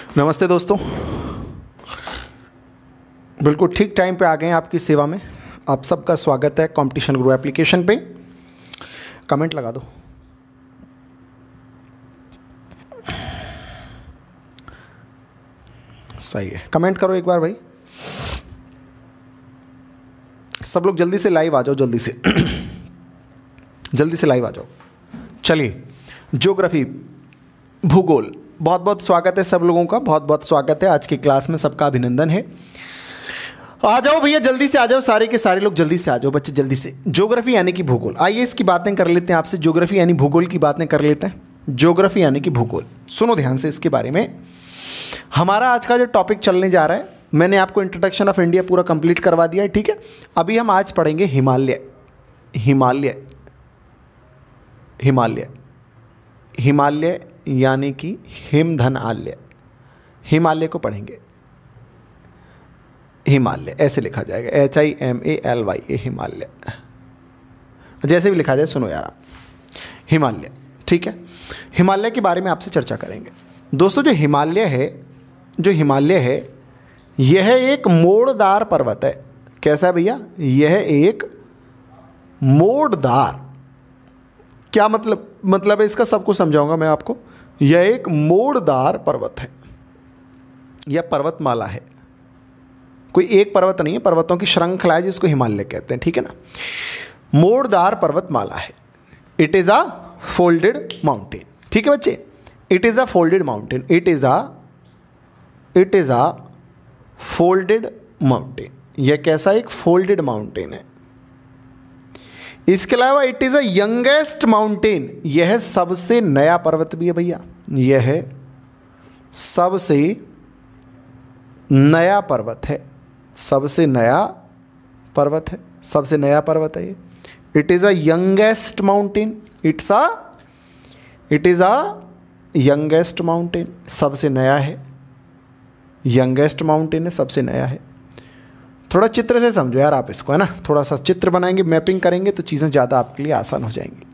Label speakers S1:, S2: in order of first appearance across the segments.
S1: नमस्ते दोस्तों, बिल्कुल ठीक टाइम पे आ गए हैं आपकी सेवा में। आप सबका स्वागत है कंपटीशन गुरु एप्लीकेशन पे। कमेंट लगा दो। सही है, कमेंट करो एक बार भाई। सब लोग जल्दी से लाइव आ जाओ, जल्दी से जल्दी से लाइव आ जाओ। चलिए, ज्योग्राफी भूगोल, बहुत बहुत स्वागत है सब लोगों का, बहुत बहुत स्वागत है आज की क्लास में, सबका अभिनंदन है। आ जाओ भैया, जल्दी से आ जाओ, सारे के सारे लोग जल्दी से आ जाओ बच्चे, जल्दी से। ज्योग्राफी यानी कि भूगोल, आइए इसकी बातें कर लेते हैं आपसे। ज्योग्राफी यानी भूगोल की बातें कर लेते हैं। ज्योग्राफी यानी कि भूगोल, सुनो ध्यान से इसके बारे में। हमारा आज का जो टॉपिक चलने जा रहा है, मैंने आपको इंट्रोडक्शन ऑफ इंडिया पूरा कंप्लीट करवा दिया है, ठीक है। अभी हम आज पढ़ेंगे हिमालय। हिमालय हिमालय हिमालय यानी कि हिमधनालय, हिमालय को पढ़ेंगे। हिमालय ऐसे लिखा जाएगा, HIMALY, हिमालय, जैसे भी लिखा जाए, सुनो यार, हिमालय, ठीक है। हिमालय के बारे में आपसे चर्चा करेंगे दोस्तों। जो हिमालय है यह एक मोड़दार पर्वत है। कैसा है भैया? यह एक मोड़दार, क्या मतलब है इसका, सब कुछ समझाऊंगा मैं आपको। यह एक मोड़दार पर्वत है, यह पर्वतमाला है, कोई एक पर्वत नहीं है, पर्वतों की श्रृंखला है जिसको हिमालय कहते हैं, ठीक है ना। मोड़दार पर्वतमाला है। It is a folded mountain, ठीक है बच्चे। It is a folded mountain, it is a folded mountain. यह कैसा एक फोल्डेड माउंटेन है। इसके अलावा it is a youngest mountain, यह सबसे नया पर्वत भी है भैया। यह सबसे नया पर्वत है, सबसे नया पर्वत है, सबसे नया पर्वत है ये। It is a youngest mountain, it is a youngest mountain, सबसे नया है, यंगेस्ट माउंटेन है, सबसे नया है। थोड़ा चित्र से समझो यार आप इसको, है ना। थोड़ा सा चित्र बनाएंगे, मैपिंग करेंगे तो चीज़ें ज़्यादा आपके लिए आसान हो जाएंगी।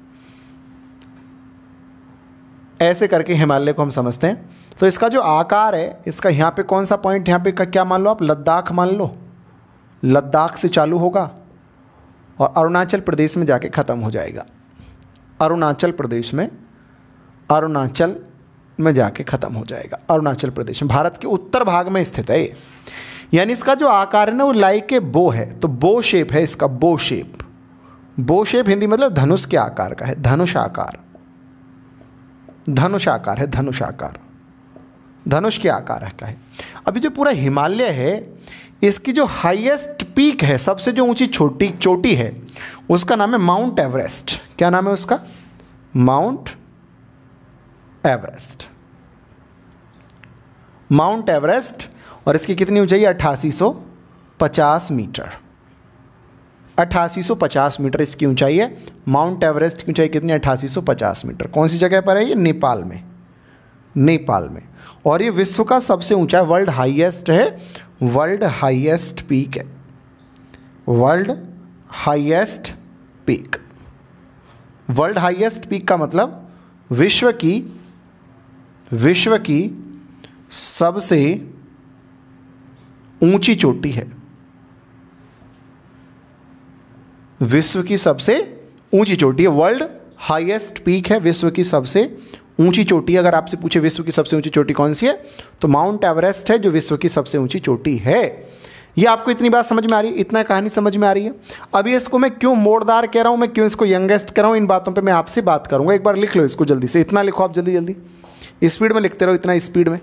S1: ऐसे करके हिमालय को हम समझते हैं। तो इसका जो आकार है, इसका यहाँ पे कौन सा पॉइंट, यहाँ पे का क्या मान लो आप, लद्दाख मान लो। लद्दाख से चालू होगा और अरुणाचल प्रदेश में जाके ख़त्म हो जाएगा। अरुणाचल में जाके ख़त्म हो जाएगा। अरुणाचल प्रदेश में, भारत के उत्तर भाग में स्थित है ये। यानी इसका जो आकार है ना, वो लाइक ए बो है, तो बो शेप है इसका, बो शेप। बो शेप हिंदी मतलब धनुष के आकार का है, धनुष आकार, धनुष आकार है, धनुष आकार, धनुष के आकार का है। अभी जो पूरा हिमालय है, इसकी जो हाईएस्ट पीक है, सबसे जो ऊंची चोटी है, उसका नाम है माउंट एवरेस्ट। क्या नाम है उसका? Mount Everest. माउंट एवरेस्ट, और इसकी कितनी ऊंचाई है? 8850 मीटर। 8850 मीटर इसकी ऊंचाई है। माउंट एवरेस्ट की ऊंचाई कितनी है? 8850 मीटर। कौन सी जगह पर है ये? नेपाल में, नेपाल में। और ये विश्व का सबसे ऊंचा है, वर्ल्ड हाईएस्ट है, वर्ल्ड हाईएस्ट पीक है, world highest peak. World highest peak का मतलब विश्व की सबसे ऊंची चोटी है, विश्व की सबसे ऊंची चोटी है, वर्ल्ड हाईएस्ट पीक है, विश्व की सबसे ऊंची चोटी। अगर आपसे पूछे विश्व की सबसे ऊंची चोटी कौन सी है, तो माउंट एवरेस्ट है जो विश्व की सबसे ऊंची चोटी है। ये आपको इतनी बात समझ में आ रही है, इतना कहानी समझ में आ रही है। अभी इसको मैं क्यों मोड़दार कह रहा हूं, मैं क्यों इसको यंगेस्ट कह रहा हूं, इन बातों पे मैं आपसे बात करूंगा। एक बार लिख लो इसको जल्दी से, इतना लिखो आप, जल्दी जल्दी स्पीड में लिखते रहो, इतना स्पीड में,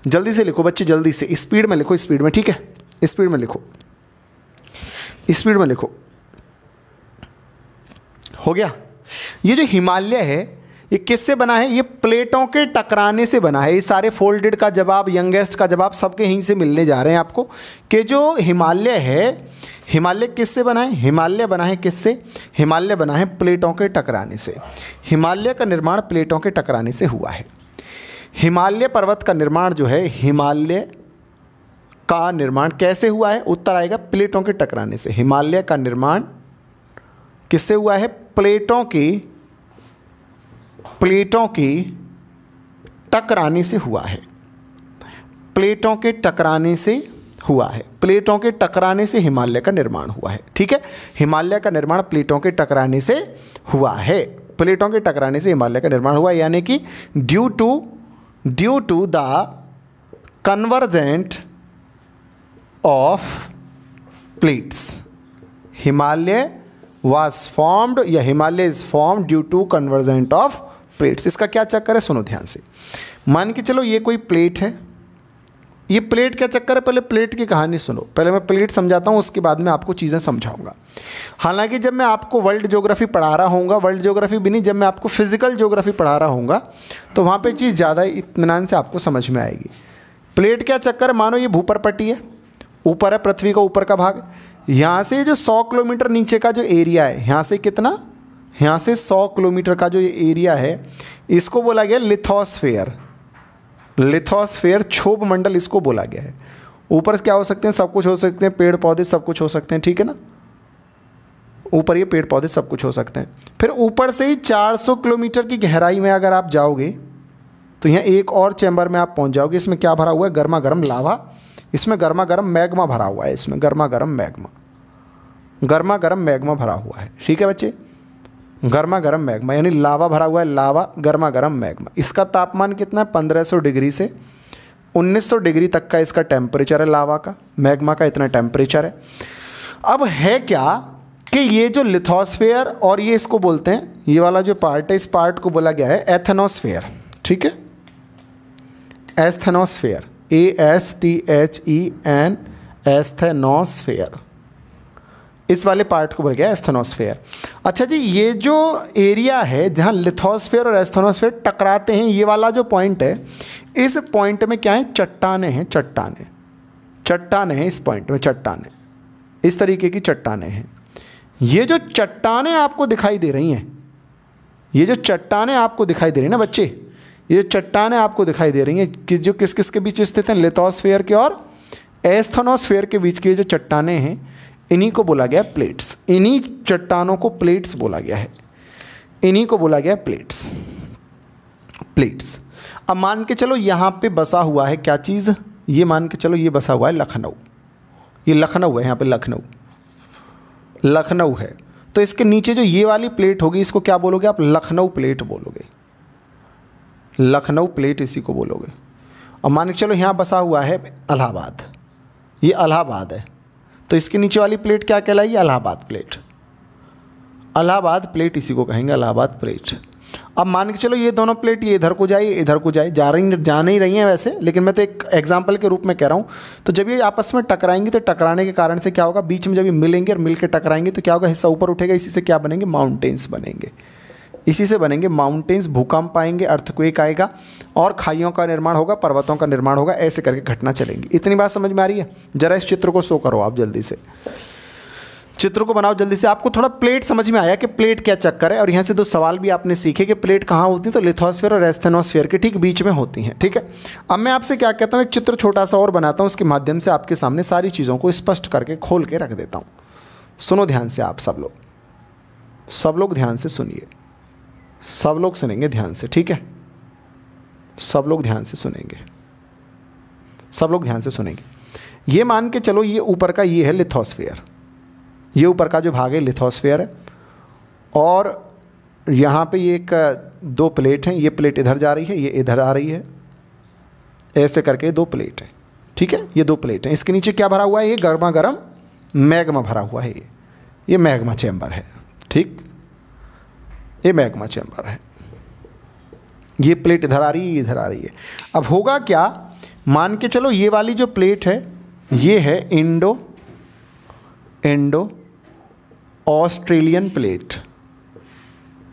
S1: जल्दी से लिखो बच्चे, जल्दी से स्पीड में लिखो, स्पीड में, ठीक है, स्पीड में लिखो, स्पीड में लिखो। हो गया। ये जो हिमालय है, ये किससे बना है? ये प्लेटों के टकराने से बना है। ये सारे फोल्डेड का जवाब, यंगेस्ट का जवाब सबके यहीं से मिलने जा रहे हैं आपको, कि जो हिमालय है, हिमालय किससे बना है? हिमालय बना है किससे? हिमालय बना है प्लेटों के टकराने से। हिमालय का निर्माण प्लेटों के टकराने से हुआ है। हिमालय पर्वत का निर्माण जो है, हिमालय का निर्माण कैसे हुआ है? उत्तर आएगा प्लेटों के टकराने से। हिमालय का निर्माण किससे हुआ है? प्लेटों की टकराने से हुआ है। प्लेटों के टकराने से हुआ है। प्लेटों के टकराने से हिमालय का निर्माण हुआ है। ठीक है, हिमालय का निर्माण प्लेटों के टकराने से हुआ है। प्लेटों के टकराने से हिमालय का निर्माण हुआ, यानी कि due to the convergent of plates Himalaya was formed या Himalaya is form due to convergent of plates. इसका क्या चक्कर है, सुनो ध्यान से। मान के चलो ये कोई प्लेट है, ये प्लेट क्या चक्कर है, पहले प्लेट की कहानी सुनो। पहले मैं प्लेट समझाता हूँ, उसके बाद में आपको चीज़ें समझाऊंगा। हालांकि जब मैं आपको वर्ल्ड ज्योग्राफी पढ़ा रहा हूँगा, वर्ल्ड ज्योग्राफी भी नहीं, जब मैं आपको फिजिकल ज्योग्राफी पढ़ा रहा हूँगा तो वहाँ पे चीज़ ज़्यादा इत्मीनान से आपको समझ में आएगी। प्लेट क्या चक्कर है, मानो ये भूपर पट्टी है, ऊपर है पृथ्वी का ऊपर का भाग। यहाँ से जो 100 किलोमीटर नीचे का जो एरिया है, यहाँ से कितना, यहाँ से 100 किलोमीटर का जो ये एरिया है, इसको बोला गया लिथोस्फेयर। लिथोस्फेयर क्षोभ मंडल इसको बोला गया है। ऊपर क्या हो सकते हैं, सब कुछ हो सकते हैं, पेड़ पौधे सब कुछ हो सकते हैं, ठीक है ना। ऊपर ये पेड़ पौधे सब कुछ हो सकते हैं। फिर ऊपर से ही 400 किलोमीटर की गहराई में अगर आप जाओगे तो यहाँ एक और चैम्बर में आप पहुँच जाओगे। इसमें क्या भरा हुआ है, गर्मा गर्म लावा, इसमें गर्मा गर्म मैग्मा भरा हुआ है, इसमें गर्मा गर्म मैग्मा भरा हुआ है। ठीक है बच्चे, गर्मा गर्म मैग्मा यानी लावा भरा हुआ है, लावा गर्मा गर्म मैग्मा। इसका तापमान कितना है, 1500 डिग्री से 1900 डिग्री तक का इसका टेम्परेचर है। लावा का, मैग्मा का इतना टेम्परेचर है। अब है क्या कि ये जो लिथोस्फेयर और ये इसको बोलते हैं, ये वाला जो पार्ट है, इस पार्ट को बोला गया है एथेनोस्फेयर। ठीक है, एस्थेनोस्फेयर, ASTHEN, एस्थेनोस्फेयर, इस वाले पार्ट को बोला गया एस्थेनोस्फेयर। अच्छा जी, ये जो एरिया है जहाँ लिथोस्फेयर और एस्थेनोस्फेयर टकराते हैं, ये वाला जो पॉइंट है, इस पॉइंट में क्या है, चट्टाने हैं, चट्टाने हैं इस पॉइंट में, चट्टाने, इस तरीके की चट्टाने हैं। ये जो चट्टाने आपको दिखाई दे रही हैं, ये जो चट्टाने आपको दिखाई दे रही हैं ना बच्चे, ये चट्टानें आपको दिखाई दे रही हैं कि जो किस किस के बीच स्थित हैं, लिथोस्फेयर के और एस्थेनोस्फेयर के बीच की जो चट्टानें हैं, इन्हीं को बोला गया प्लेट्स। इन्हीं चट्टानों को प्लेट्स बोला गया है, इन्हीं को बोला गया प्लेट्स। अब मान के चलो यहाँ पे बसा हुआ है क्या चीज़, ये मान के चलो ये बसा हुआ है लखनऊ, ये लखनऊ है, यहाँ पे लखनऊ है। तो इसके नीचे जो ये वाली प्लेट होगी, इसको क्या बोलोगे आप, लखनऊ प्लेट बोलोगे, लखनऊ प्लेट इसी को बोलोगे। और मान के चलो यहाँ बसा हुआ है इलाहाबाद, ये इलाहाबाद है, तो इसके नीचे वाली प्लेट क्या कहलाएगी, इलाहाबाद प्लेट। इलाहाबाद प्लेट इसी को कहेंगे, इलाहाबाद प्लेट। अब मान के चलो ये दोनों प्लेट, ये इधर को जाए, इधर को जाए, जा नहीं रही हैं वैसे, लेकिन मैं तो एक एग्जाम्पल के रूप में कह रहा हूँ। तो जब ये आपस में टकराएंगी तो टकराने के कारण से क्या होगा, बीच में जब ये मिलेंगे और मिल के टकराएंगे तो क्या होगा, हिस्सा ऊपर उठेगा, इसी से क्या बनेंगे, माउंटेन्स बनेंगे, इसी से बनेंगे माउंटेन्स। भूकंप आएंगे, अर्थक्वेक आएगा और खाइयों का निर्माण होगा, पर्वतों का निर्माण होगा, ऐसे करके घटना चलेंगी। इतनी बात समझ में आ रही है। जरा इस चित्र को शो करो आप, जल्दी से चित्र को बनाओ जल्दी से। आपको थोड़ा प्लेट समझ में आया कि प्लेट क्या चक्कर है, और यहाँ से दो सवाल भी आपने सीखे कि प्लेट कहाँ होती है, तो लिथोस्फेयर और एस्थेनोस्फेयर के ठीक बीच में होती हैं। ठीक है, अब मैं आपसे क्या कहता हूँ, एक चित्र छोटा सा और बनाता हूँ, उसके माध्यम से आपके सामने सारी चीज़ों को स्पष्ट करके खोल के रख देता हूँ। सुनो ध्यान से आप सब लोग ध्यान से सुनिए, सब लोग सुनेंगे ध्यान से, ठीक है, सब लोग ध्यान से सुनेंगे, सब लोग ध्यान से सुनेंगे। ये मान के चलो ये ऊपर का ये है लिथोस्फेयर, ये ऊपर का जो भाग है लिथोस्फेयर है, और यहाँ पे ये एक दो प्लेट हैं, ये प्लेट इधर जा रही है, ये इधर आ रही है, ऐसे करके दो प्लेट है। ठीक है, ये दो प्लेट हैं। इसके नीचे क्या भरा हुआ है, ये गर्मा गर्म मैग्मा भरा हुआ है, ये मैग्मा चैम्बर है। ठीक, ये मैग्मा चैम्बर है, ये प्लेट इधर आ रही है, इधर आ रही है। अब होगा क्या, मान के चलो ये वाली जो प्लेट है, ये है Indo Australian plate.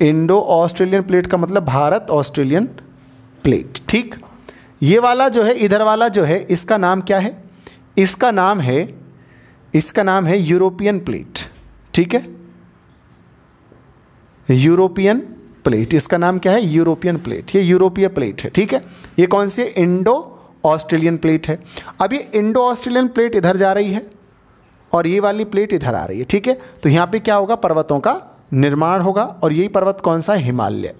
S1: Indo Australian plate का मतलब भारत ऑस्ट्रेलियन प्लेट। ठीक, ये वाला जो है, इधर वाला जो है, इसका नाम क्या है, इसका नाम है यूरोपियन प्लेट। ठीक है, यूरोपियन प्लेट, इसका नाम क्या है, यूरोपियन प्लेट, ये यूरोपीय प्लेट है। ठीक है, ये कौन सी है, इंडो ऑस्ट्रेलियन प्लेट है। अब ये इंडो ऑस्ट्रेलियन प्लेट इधर जा रही है और ये वाली प्लेट इधर आ रही है। ठीक है, तो यहाँ पे क्या होगा, पर्वतों का निर्माण होगा, और यही पर्वत कौन सा है, हिमालय।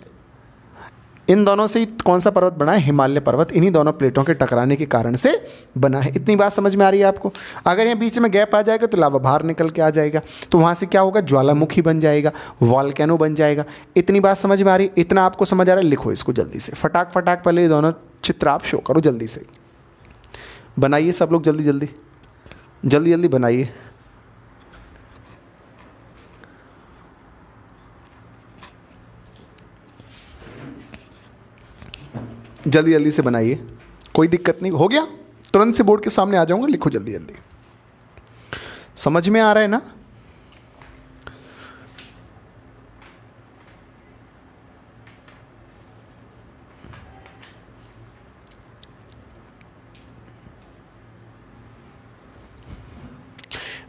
S1: इन दोनों से ही कौन सा पर्वत बना है? हिमालय पर्वत इन्हीं दोनों प्लेटों के टकराने के कारण से बना है। इतनी बात समझ में आ रही है आपको? अगर यहाँ बीच में गैप आ जाएगा तो लावा बाहर निकल के आ जाएगा, तो वहाँ से क्या होगा? ज्वालामुखी बन जाएगा, वॉल्केनो बन जाएगा। इतनी बात समझ में आ रही है? इतना आपको समझ आ रहा है? लिखो इसको जल्दी से, फटाक फटाक पहले ये दोनों चित्र आप शो करो, जल्दी से बनाइए सब लोग, जल्दी जल्दी जल्दी जल्दी बनाइए। जल्दी जल्दी से बनाइए, कोई दिक्कत नहीं। हो गया? तुरंत से बोर्ड के सामने आ जाऊंगा, लिखो जल्दी जल्दी। समझ में आ रहा है ना?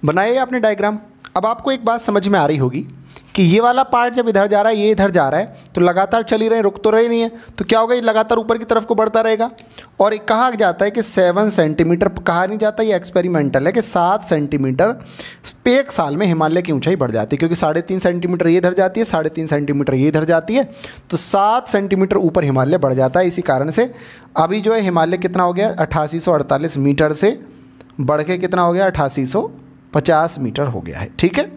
S1: बनाइए आपने डायग्राम। अब आपको एक बात समझ में आ रही होगी कि ये वाला पार्ट जब इधर जा रहा है, ये इधर जा रहा है, तो लगातार चल ही रहे, रुक तो रहे नहीं है, तो क्या होगा? ये लगातार ऊपर की तरफ को बढ़ता रहेगा। और कहा जाता है कि 7 सेंटीमीटर, कहा नहीं जाता, ये एक्सपेरिमेंटल है कि 7 सेंटीमीटर एक साल में हिमालय की ऊंचाई बढ़ जाती है, क्योंकि 3.5 सेंटीमीटर ये इधर जाती है, 3.5 सेंटीमीटर ये इधर जाती है, तो 7 सेंटीमीटर ऊपर हिमालय बढ़ जाता है। इसी कारण से अभी जो है हिमालय कितना हो गया? 8848 मीटर से बढ़ के कितना हो गया? 8850 मीटर हो गया है। ठीक है,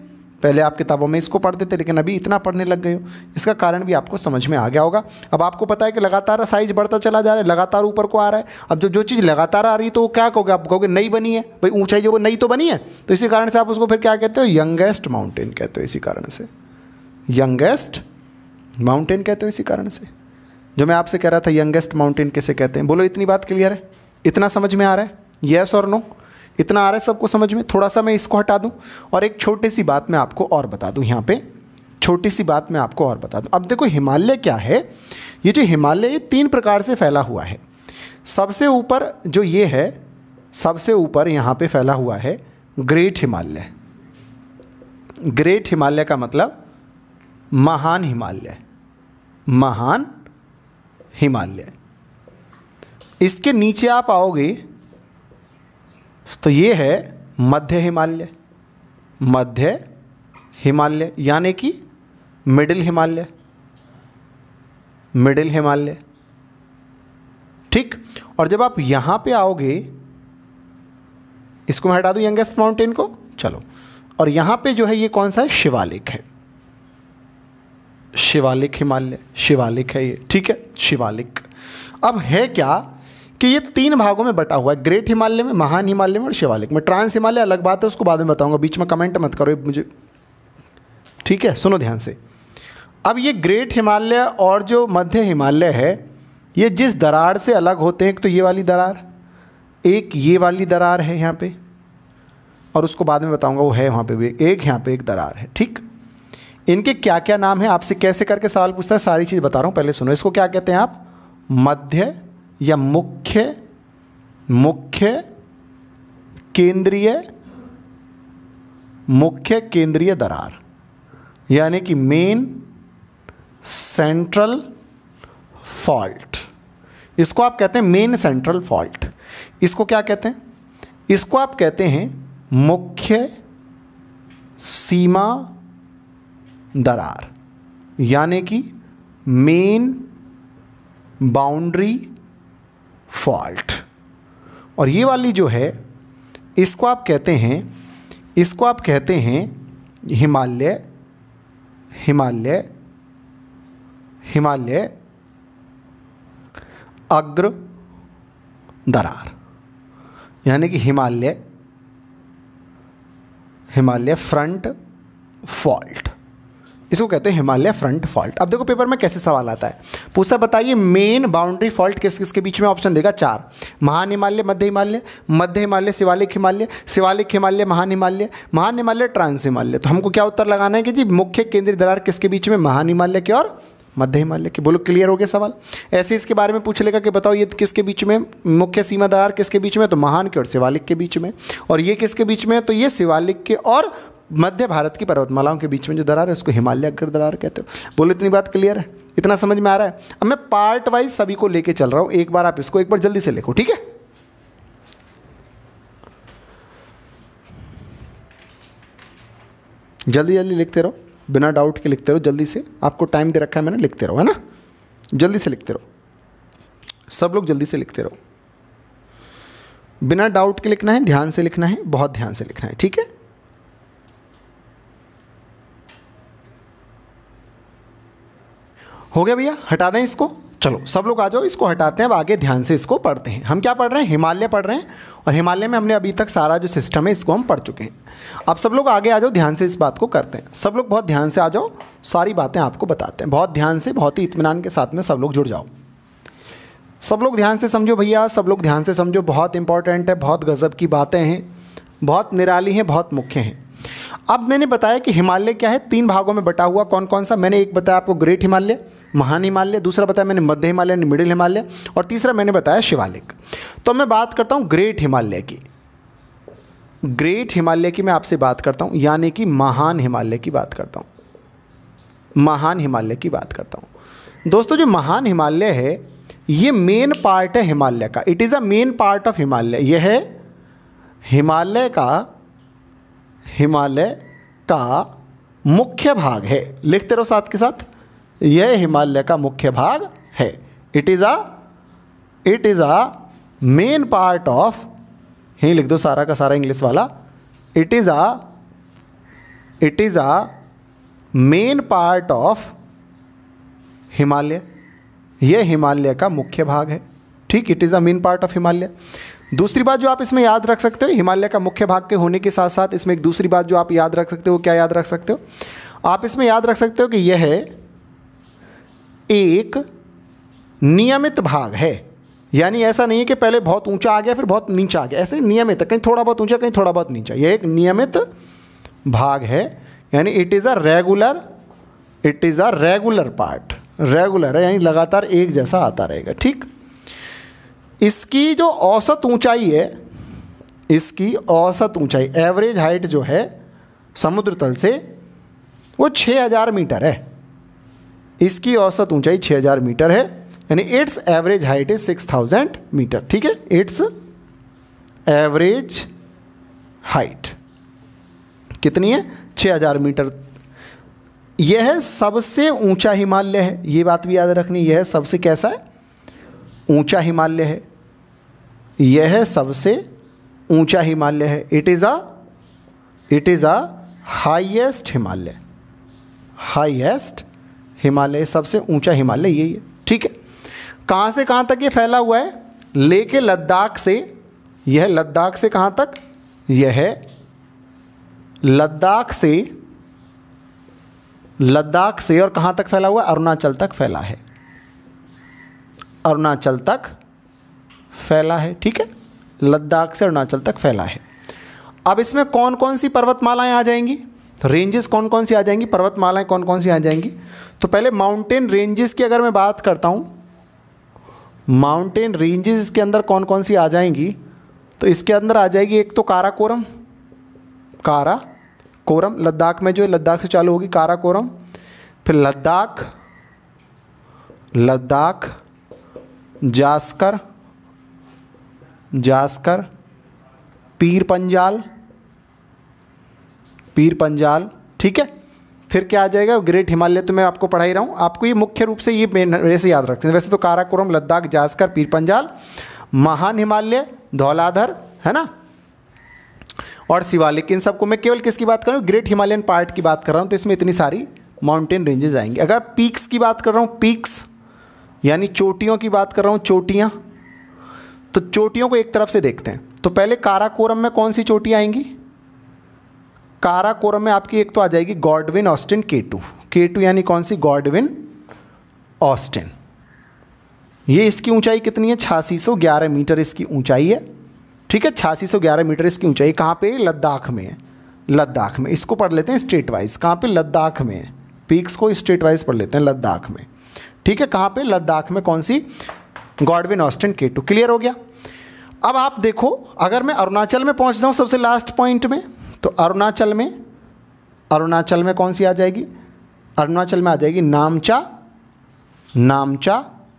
S1: पहले आप किताबों में इसको पढ़ते थे, लेकिन अभी इतना पढ़ने लग गए हो, इसका कारण भी आपको समझ में आ गया होगा। अब आपको पता है कि लगातार साइज बढ़ता चला जा रहा है, लगातार ऊपर को आ रहा है। अब जो चीज़ लगातार आ रही है तो वो क्या कहोगे? आप कहोगे नई बनी है, भाई ऊंचाई जो वो नई तो बनी है, तो इसी कारण से आप उसको फिर क्या कहते हो? यंगेस्ट माउंटेन कहते हो। इसी कारण से यंगेस्ट माउंटेन कहते हो। इसी कारण से जो मैं आपसे कह रहा था यंगेस्ट माउंटेन कैसे कहते हैं, बोलो। इतनी बात क्लियर है? इतना समझ में आ रहा है? येस और नो? इतना आ रहा है सबको समझ में? थोड़ा सा मैं इसको हटा दूं और एक छोटी सी बात मैं आपको और बता दूं। यहाँ पे छोटी सी बात मैं आपको और बता दूं। अब देखो हिमालय क्या है? ये जो हिमालय ये 3 प्रकार से फैला हुआ है। सबसे ऊपर जो ये है, सबसे ऊपर यहाँ पे फैला हुआ है ग्रेट हिमालय। ग्रेट हिमालय का मतलब महान हिमालय, महान हिमालय। इसके नीचे आप आओगे तो ये है मध्य हिमालय, मध्य हिमालय यानी कि मिडिल हिमालय, मिडिल हिमालय। ठीक, और जब आप यहां पे आओगे, इसको मैं हटा दूं यंगेस्ट माउंटेन को, चलो, और यहां पे जो है ये कौन सा है? शिवालिक है, शिवालिक हिमालय, शिवालिक है ये। ठीक है, शिवालिक। अब है क्या कि ये 3 भागों में बटा हुआ है, ग्रेट हिमालय में, महान हिमालय में और शिवालिक में। ट्रांस हिमालय अलग बात है, उसको बाद में बताऊंगा, बीच में कमेंट मत करो मुझे। ठीक है, सुनो ध्यान से। अब ये ग्रेट हिमालय और जो मध्य हिमालय है, ये जिस दरार से अलग होते हैं, एक तो ये वाली दरार, एक ये वाली दरार है यहाँ पे, और उसको बाद में बताऊंगा, वो है वहाँ पे भी एक, यहाँ पे एक दरार है। ठीक, इनके क्या क्या नाम है? आपसे कैसे करके सवाल पूछता है, सारी चीज़ बता रहा हूँ, पहले सुनो। इसको क्या कहते हैं आप? मध्य या मुख्य, मुख्य केंद्रीय, मुख्य केंद्रीय दरार, यानी कि मेन सेंट्रल फॉल्ट। इसको आप कहते हैं मेन सेंट्रल फॉल्ट। इसको क्या कहते हैं? इसको आप कहते हैं मुख्य सीमा दरार, यानी कि मेन बाउंड्री फॉल्ट। और ये वाली जो है, इसको आप कहते हैं, इसको आप कहते हैं हिमालय, हिमालय, हिमालय अग्र दरार, यानी कि हिमालय, हिमालय फ्रंट फॉल्ट। इसको कहते हैं हिमालय फ्रंट फॉल्ट। अब देखो पेपर में कैसे सवाल आता है, पूछता बताइए मेन बाउंड्री फॉल्ट किस किसके बीच में? ऑप्शन देगा 4, महान हिमालय, मध्य हिमालय, मध्य हिमालय शिवालिक हिमालय, शिवालिक हिमालय महान हिमालय, महान हिमालय ट्रांस हिमालय। तो हमको क्या उत्तर लगाना है कि जी मुख्य केंद्रीय दरार किसके बीच में? महान हिमालय के और मध्य हिमालय के। बोलो क्लियर हो गया सवाल? ऐसे इसके बारे में पूछ लेगा कि बताओ ये किसके बीच में मुख्य सीमा दरार किसके बीच में? तो महान के और शिवालिक के बीच में। और ये किसके बीच में? तो ये शिवालिक के और मध्य भारत की पर्वतमालाओं के बीच में जो दरार है उसको हिमालय अग्र दरार कहते हो। बोलो इतनी बात क्लियर है? इतना समझ में आ रहा है? अब मैं पार्ट वाइज सभी को लेके चल रहा हूं, एक बार आप इसको एक बार जल्दी से लिखो, ठीक है? जल्दी जल्दी लिखते रहो, बिना डाउट के लिखते रहो, जल्दी से। आपको टाइम दे रखा है मैंने, लिखते रहो, है ना? जल्दी से लिखते रहो, सब लोग जल्दी से लिखते रहो, बिना डाउट के लिखना है, ध्यान से लिखना है, बहुत ध्यान से लिखना है, ठीक है। हो गया भैया, हटा दें इसको। चलो सब लोग आ जाओ, इसको हटाते हैं, अब आगे ध्यान से इसको पढ़ते हैं। हम क्या पढ़ रहे हैं? हिमालय पढ़ रहे हैं, और हिमालय में हमने अभी तक सारा जो सिस्टम है इसको हम पढ़ चुके हैं। अब सब लोग आगे आ जाओ, ध्यान से इस बात को करते हैं। सब लोग बहुत ध्यान से आ जाओ, सारी बातें आपको बताते हैं, बहुत ध्यान से, बहुत ही इत्मीनान के साथ में सब लोग जुड़ जाओ। सब लोग ध्यान से समझो भैया, सब लोग ध्यान से समझो, बहुत इंपॉर्टेंट है, बहुत गज़ब की बातें हैं, बहुत निराली हैं, बहुत मुख्य हैं। अब मैंने बताया कि हिमालय क्या है, 3 भागों में बटा हुआ। कौन कौन सा? मैंने एक बताया आपको ग्रेट हिमालय, महान हिमालय, दूसरा बताया मैंने मध्य हिमालय, मिडिल हिमालय, और तीसरा मैंने बताया शिवालिक। तो मैं बात करता हूँ ग्रेट हिमालय की। ग्रेट हिमालय की मैं आपसे बात करता हूँ, यानी कि महान हिमालय की बात करता हूँ, महान हिमालय की बात करता हूँ। दोस्तों जो महान हिमालय है ये मेन पार्ट है हिमालय का, it is a main part of Himalaya. यह है हिमालय का मुख्य भाग है। लिखते रहो साथ के साथ, यह हिमालय का मुख्य भाग है। It is a main part of, यहीं लिख दो सारा का सारा इंग्लिश वाला, it is a main part of Himalaya. यह हिमालय का मुख्य भाग है, ठीक। It is a main part of Himalaya. दूसरी बात जो आप इसमें याद रख सकते हो, हिमालय का मुख्य भाग के होने के साथ साथ इसमें एक दूसरी बात जो आप याद रख सकते हो, क्या याद रख सकते हो? आप इसमें याद रख सकते हो कि यह एक नियमित भाग है। यानी ऐसा नहीं है कि पहले बहुत ऊंचा आ गया फिर बहुत नीचा आ गया, ऐसे नियमित है, कहीं थोड़ा बहुत ऊंचा कहीं थोड़ा बहुत नीचा। यह एक नियमित भाग है, यानी it is a regular part. Regular है यानी लगातार एक जैसा आता रहेगा, ठीक। इसकी जो औसत ऊंचाई है, इसकी औसत ऊंचाई, एवरेज हाइट जो है समुद्र तल से, वो 6000 मीटर है। इसकी औसत ऊंचाई 6000 मीटर है, यानी its average height is 6000 metre, ठीक है। इट्स एवरेज हाइट कितनी है? 6000 मीटर। यह सबसे ऊंचा हिमालय है, ये बात भी याद रखनी। यह सबसे कैसा है? ऊंचा हिमालय है। यह सबसे ऊंचा हिमालय है। It is a highest Himalaya. Highest Himalaya, सबसे ऊंचा हिमालय यही है, ठीक है। कहाँ से कहाँ तक ये फैला हुआ है? लेके लद्दाख से, यह लद्दाख से कहाँ तक? यह लद्दाख से और कहाँ तक फैला हुआ है? अरुणाचल तक फैला है। अरुणाचल तक फैला है, ठीक है। लद्दाख से अरुणाचल तक फैला है। अब इसमें कौन कौन सी पर्वतमालाएं आ जाएंगी? रेंजेस कौन कौन सी आ जाएंगी? पर्वतमालाएं कौन कौन सी आ जाएंगी? तो पहले माउंटेन रेंजेस की अगर मैं बात करता हूँ, माउंटेन रेंजेस के अंदर कौन कौन सी आ जाएंगी? तो इसके अंदर आ जाएगी एक तो काराकोरम, लद्दाख में जो है, लद्दाख से चालू होगी काराकोरम, फिर लद्दाख, जास्कर, पीर पंजाल, ठीक है। फिर क्या आ जाएगा? ग्रेट हिमालय। तो मैं आपको पढ़ा ही रहा हूँ, आपको ये मुख्य रूप से ये वैसे याद रखते हैं। वैसे तो काराकोरम, लद्दाख, जास्कर, पीर पंजाल, महान हिमालय, धौलाधर, है ना, और शिवालिक। इन सबको मैं केवल किसकी बात कर रहा हूँ? ग्रेट हिमालयन पार्ट की बात कर रहा हूँ। तो इसमें इतनी सारी माउंटेन रेंजेस आएंगी। अगर पीक्स की बात कर रहा हूँ, पीक्स यानी चोटियों की बात कर रहा हूँ, चोटियाँ, तो चोटियों को एक तरफ से देखते हैं। तो पहले काराकोरम में कौन सी चोटियाँ आएंगी? काराकोरम में आपकी एक तो आ जाएगी गॉडविन ऑस्टिन K2 यानी कौन सी? Godwin Austen. ये इसकी ऊंचाई कितनी है? 8611 मीटर इसकी ऊंचाई है, ठीक है। 8611 मीटर इसकी ऊंचाई। कहाँ पे? लद्दाख में है। लद्दाख में, इसको पढ़ लेते हैं स्टेट वाइज। कहाँ पे? लद्दाख में है। पीक्स को स्टेट वाइज पढ़ लेते हैं, लद्दाख में, ठीक है। कहाँ पे? लद्दाख में। कौन सी? Godwin Austen K2। क्लियर हो गया। अब आप देखो, अगर मैं अरुणाचल में पहुँच जाऊँ सबसे लास्ट पॉइंट में, तो अरुणाचल में कौन सी आ जाएगी? अरुणाचल में आ जाएगी नामचा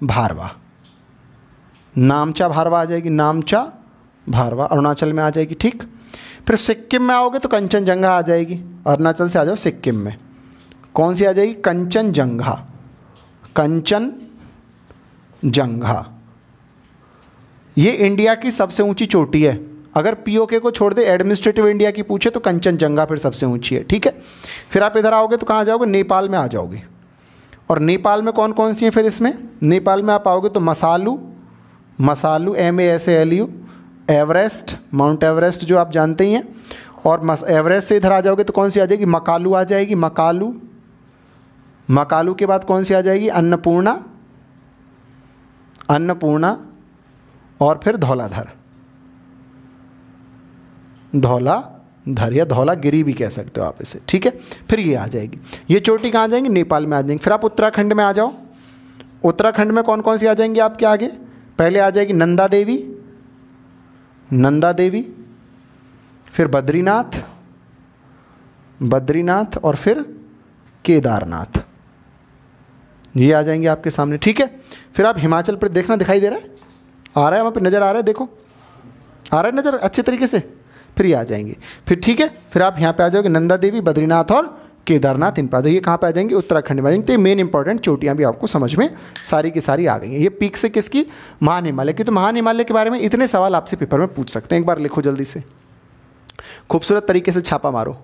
S1: भारवा आ जाएगी। नामचा भारवा अरुणाचल में आ जाएगी, ठीक। फिर सिक्किम में आओगे तो कंचनजंगा आ जाएगी। अरुणाचल से आ जाओ सिक्किम में, कौन सी आ जाएगी? कंचनजंगा कंचनजंगा, ये इंडिया की सबसे ऊंची चोटी है। अगर पीओके को छोड़ दे, एडमिनिस्ट्रेटिव इंडिया की पूछे तो कंचनजंगा फिर सबसे ऊंची है। ठीक है, फिर आप इधर आओगे तो कहाँ जाओगे, नेपाल में आ जाओगे। और नेपाल में कौन कौन सी है फिर इसमें, नेपाल में आप आओगे तो मसालू, MASALU, एवरेस्ट, माउंट एवरेस्ट जो आप जानते ही हैं। और एवरेस्ट से इधर आ जाओगे तो कौन सी आ जाएगी, मकालू आ जाएगी, मकालू के बाद कौन सी आ जाएगी, अन्नपूर्णा, और फिर धौलाधर या धौलागिरी भी कह सकते हो आप इसे। ठीक है, फिर ये आ जाएगी, ये चोटी कहाँ आ जाएंगी, नेपाल में आ जाएंगी। फिर आप उत्तराखंड में आ जाओ, उत्तराखंड में कौन कौन सी आ जाएंगी आपके आगे, पहले आ जाएगी नंदा देवी, फिर बद्रीनाथ और फिर केदारनाथ, ये आ जाएंगे आपके सामने। ठीक है, फिर आप हिमाचल प्रदेश, देखना दिखाई दे रहा है, आ रहा है वहाँ पे, नज़र आ रहा है, देखो आ रहा है नज़र अच्छे तरीके से। फिर ये आ जाएंगे, फिर ठीक है, फिर आप यहाँ पे आ जाओगे, नंदा देवी, बद्रीनाथ और केदारनाथ, इन पर आ जाओ। ये कहाँ पे आ जाएंगे, उत्तराखंड में आ जाएंगे। तो ये मेन इंपॉर्टेंट चोटियाँ भी आपको समझ में सारी की सारी आ गई हैं। ये पीक से किसकी, महान हिमालय की। तो महान हिमालय के बारे में इतने सवाल आपसे पेपर में पूछ सकते हैं। एक बार लिखो जल्दी से, खूबसूरत तरीके से छापा मारो।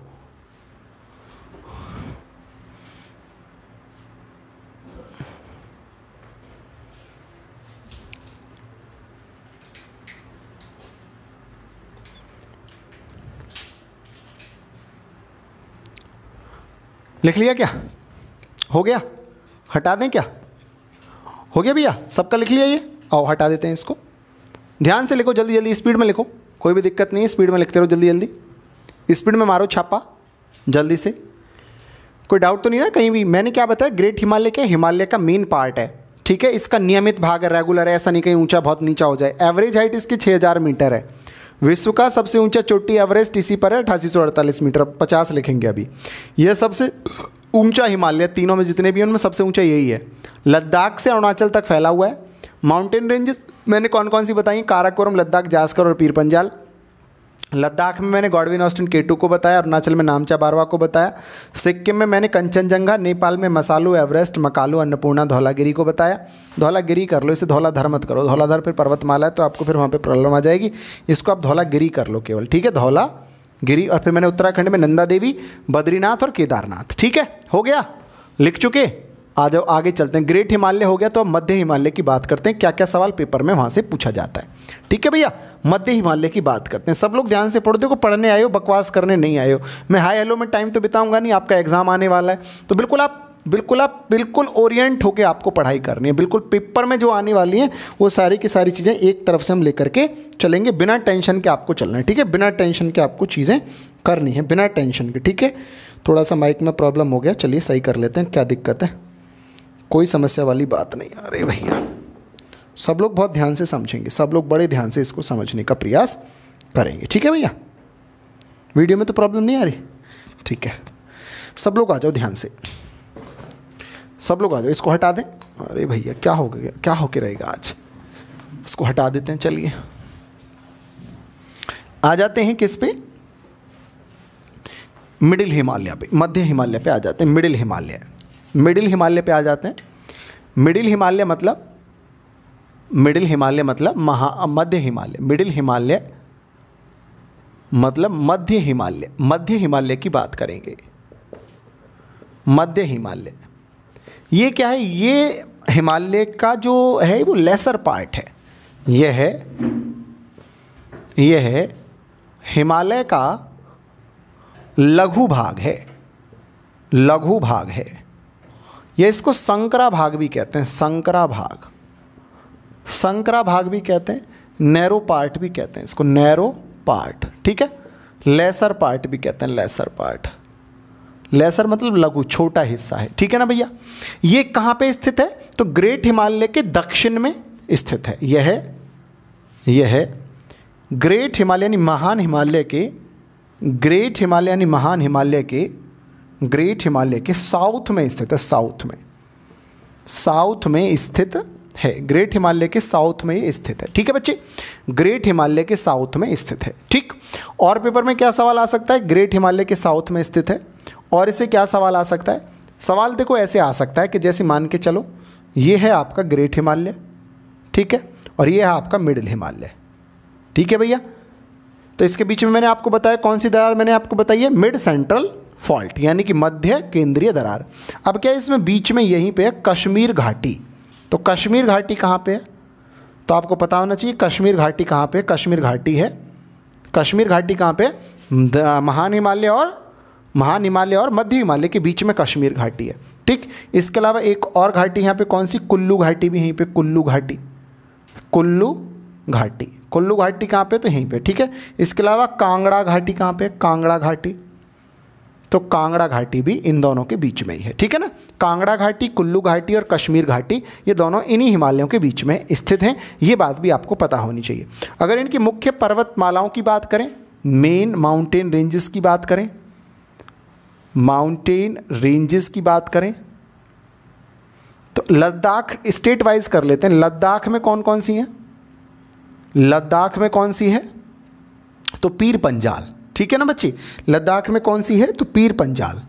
S1: लिख लिया क्या, हो गया, हटा दें क्या, हो गया भैया, सबका लिख लिया ये, आओ हटा देते हैं इसको। ध्यान से लिखो, जल्दी जल्दी, स्पीड में लिखो, कोई भी दिक्कत नहीं है, स्पीड में लिखते रहो, जल्दी जल्दी, स्पीड में मारो छापा जल्दी से। कोई डाउट तो नहीं ना कहीं भी। मैंने क्या बताया, ग्रेट हिमालय क्या, हिमालय का मेन पार्ट है। ठीक है, इसका नियमित भाग है, रेगुलर है, ऐसा नहीं कहीं ऊंचा बहुत नीचा हो जाए। एवरेज हाइट इसकी 6000 मीटर है। विश्व का सबसे ऊंचा चोटी एवरेस्ट इसी पर है, 8848 मीटर, 50 लिखेंगे अभी। यह सबसे ऊंचा हिमालय, तीनों में जितने भी हैं उनमें सबसे ऊंचा यही है। लद्दाख से अरुणाचल तक फैला हुआ है। माउंटेन रेंजेस मैंने कौन कौन सी बताई, काराकोरम, लद्दाख, जास्कर और पीर पंजाल। लद्दाख में मैंने गॉडविन ऑस्टिन K2 को बताया, अरुणाचल में नामचा बारवा को बताया, सिक्किम में मैंने कंचनजंगा, नेपाल में मसालू, एवरेस्ट, मकालू, अन्नपूर्णा, धौलागिरी को बताया। धौलागिरी कर लो, इसे धौलाधर मत करो, धौलाधर फिर पर्वतमाला है तो आपको फिर वहाँ पे प्रॉब्लम आ जाएगी। इसको आप धौलागिरी कर लो केवल। ठीक है, धौलागिरी। और फिर मैंने उत्तराखंड में नंदा देवी, बद्रीनाथ और केदारनाथ। ठीक है, हो गया, लिख चुके। आ जाओ आगे चलते हैं। ग्रेट हिमालय हो गया तो अब मध्य हिमालय की बात करते हैं, क्या क्या सवाल पेपर में वहाँ से पूछा जाता है। ठीक है भैया, मध्य हिमालय की बात करते हैं। सब लोग ध्यान से पढ़ो, देखो पढ़ने आए हो, बकवास करने नहीं आए हो। मैं हाई हेलो में टाइम तो बिताऊंगा नहीं, आपका एग्जाम आने वाला है, तो बिल्कुल ओरिएंट होकर आपको पढ़ाई करनी है। बिल्कुल पेपर में जो आने वाली हैं वो सारी की सारी चीज़ें एक तरफ से हम लेकर के चलेंगे, बिना टेंशन के आपको चलना है। ठीक है, बिना टेंशन के आपको चीज़ें करनी है, बिना टेंशन के। ठीक है, थोड़ा सा माइक में प्रॉब्लम हो गया, चलिए सही कर लेते हैं, क्या दिक्कत है, कोई समस्या वाली बात नहीं। अरे भैया, सब लोग बहुत ध्यान से समझेंगे, सब लोग बड़े ध्यान से इसको समझने का प्रयास करेंगे। ठीक है भैया, वीडियो में तो प्रॉब्लम नहीं आ रही। ठीक है, सब लोग आ जाओ ध्यान से, सब लोग आ जाओ, इसको हटा दें। अरे भैया क्या हो गया, क्या होके रहेगा आज, इसको हटा देते हैं। चलिए आ जाते हैं किस पे, मिडिल हिमालय पे, मध्य हिमालय पे आ जाते हैं। मिडिल हिमालय पे आ जाते हैं। मिडिल हिमालय मतलब मध्य हिमालय। मिडिल हिमालय मतलब मध्य हिमालय की बात करेंगे। मध्य हिमालय ये क्या है, ये हिमालय का जो है वो लेसर पार्ट है। यह है हिमालय का लघु भाग है। ये इसको संकरा भाग भी कहते हैं, संकरा भाग भी कहते हैं, नैरो पार्ट भी कहते हैं इसको, नैरो पार्ट। ठीक है, लेसर पार्ट भी कहते हैं, लेसर पार्ट। लेसर मतलब लघु, छोटा हिस्सा है। ठीक है ना भैया, ये कहाँ पे स्थित है, तो ग्रेट हिमालय के दक्षिण में स्थित है। यह है ग्रेट हिमालय यानी महान हिमालय के, ग्रेट हिमालय यानी महान हिमालय के, ग्रेट हिमालय के साउथ में स्थित है, साउथ में स्थित है। ग्रेट हिमालय के साउथ में ये स्थित है। ठीक है बच्चे, ग्रेट हिमालय के साउथ में स्थित है। ठीक, और पेपर में क्या सवाल आ सकता है, ग्रेट हिमालय के साउथ में स्थित है, और इससे क्या सवाल आ सकता है। सवाल देखो ऐसे आ सकता है कि जैसे मान के चलो ये है आपका ग्रेट हिमालय, ठीक है, और ये है आपका मिडिल हिमालय। ठीक है भैया, तो इसके बीच में मैंने आपको बताया कौन सी दरार मैंने आपको बताई है, मिड सेंट्रल फॉल्ट, यानी कि मध्य केंद्रीय दरार। अब क्या है इसमें बीच में यहीं पे है कश्मीर घाटी। तो कश्मीर घाटी कहाँ पे है, तो आपको पता होना चाहिए कश्मीर घाटी कहाँ पे, कश्मीर घाटी है, कश्मीर घाटी कहाँ पे, महान हिमालय और मध्य हिमालय के बीच में कश्मीर घाटी है। ठीक, इसके अलावा एक और घाटी यहाँ पे कौन सी, कुल्लू घाटी भी यहीं पे, कुल्लू घाटी, कुल्लू घाटी, कुल्लू घाटी कहाँ पे, तो यहीं पे। ठीक है, इसके अलावा कांगड़ा घाटी कहाँ पे, कांगड़ा घाटी, तो कांगड़ा घाटी भी इन दोनों के बीच में ही है। ठीक है ना, कांगड़ा घाटी, कुल्लू घाटी और कश्मीर घाटी, ये दोनों इन्हीं हिमालयों के बीच में स्थित हैं। ये बात भी आपको पता होनी चाहिए। अगर इनकी मुख्य पर्वतमालाओं की बात करें, मेन माउंटेन रेंजेस की बात करें, माउंटेन रेंजेस की बात करें, तो लद्दाख स्टेट वाइज कर लेते हैं। लद्दाख में कौन कौन सी हैं, लद्दाख में कौन सी है, तो पीर पंजाल। ठीक है ना बच्चे, लद्दाख में कौन सी है, तो पीर पंजाल,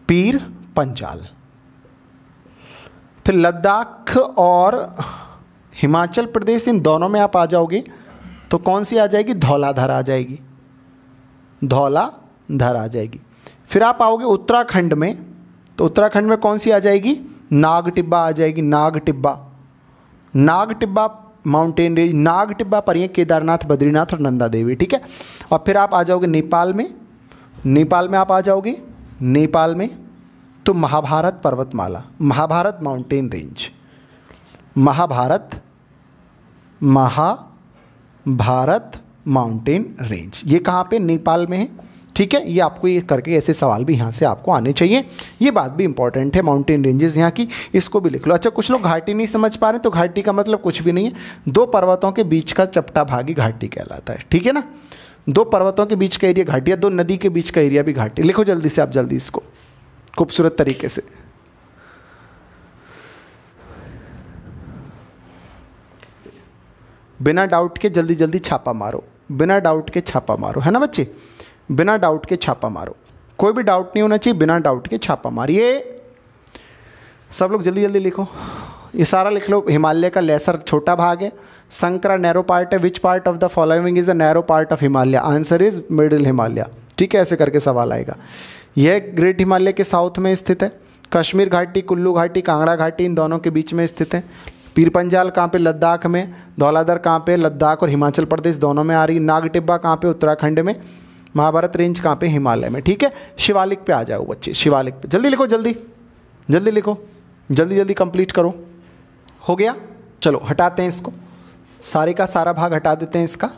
S1: पीर पंजाल। फिर लद्दाख और हिमाचल प्रदेश, इन दोनों में आप आ जाओगे तो कौन सी आ जाएगी, धौलाधर आ जाएगी, धौलाधर आ जाएगी। फिर आप आओगे उत्तराखंड में, तो उत्तराखंड में कौन सी आ जाएगी, नागटिब्बा आ जाएगी, नागटिब्बा, नागटिब्बा माउंटेन रेंज, नागटिब्बा पर ये केदारनाथ, बद्रीनाथ और नंदा देवी। ठीक है, और फिर आप आ जाओगे नेपाल में, नेपाल में आप आ जाओगे, नेपाल में तो महाभारत पर्वतमाला, Mahabharat mountain range, Mahabharat mountain range, ये कहाँ पे, नेपाल में है। ठीक है, ये आपको ये करके ऐसे सवाल भी यहाँ से आपको आने चाहिए, ये बात भी इंपॉर्टेंट है, माउंटेन रेंजेस यहाँ की, इसको भी लिख लो। अच्छा, कुछ लोग घाटी नहीं समझ पा रहे, तो घाटी का मतलब कुछ भी नहीं है, दो पर्वतों के बीच का चपटा भाग ही घाटी कहलाता है। ठीक है ना, दो पर्वतों के बीच का एरिया घाटी है, दो नदी के बीच का एरिया भी घाटी। लिखो जल्दी से आप, जल्दी इसको खूबसूरत तरीके से। बिना डाउट के जल्दी जल्दी छापा मारो, बिना डाउट के छापा मारो, है ना बच्चे, बिना डाउट के छापा मारो, कोई भी डाउट नहीं होना चाहिए, बिना डाउट के छापा मारिए। सब लोग जल्दी जल्दी लिखो, ये सारा लिख लो। हिमालय का लेसर छोटा भाग है, संकरा नैरो पार्ट है, which part of the following is a narrow part of Himalaya, answer is middle Himalaya. ठीक है, ऐसे करके सवाल आएगा। यह ग्रेट हिमालय के साउथ में स्थित है, कश्मीर घाटी, कुल्लू घाटी, कांगड़ा घाटी इन दोनों के बीच में स्थित है। पीर पंजाल कहाँ पे, लद्दाख में। धौलाधर कहाँ पे, लद्दाख और हिमाचल प्रदेश दोनों में आ रही। नागटिब्बा कहाँ पे, उत्तराखंड में। महाभारत रेंज कहाँ पे, हिमालय में। ठीक है, शिवालिक पे आ जाओ बच्चे, शिवालिक पे जल्दी लिखो, जल्दी जल्दी लिखो, जल्दी जल्दी कंप्लीट करो। हो गया, चलो हटाते हैं इसको, सारे का सारा भाग हटा देते हैं इसका।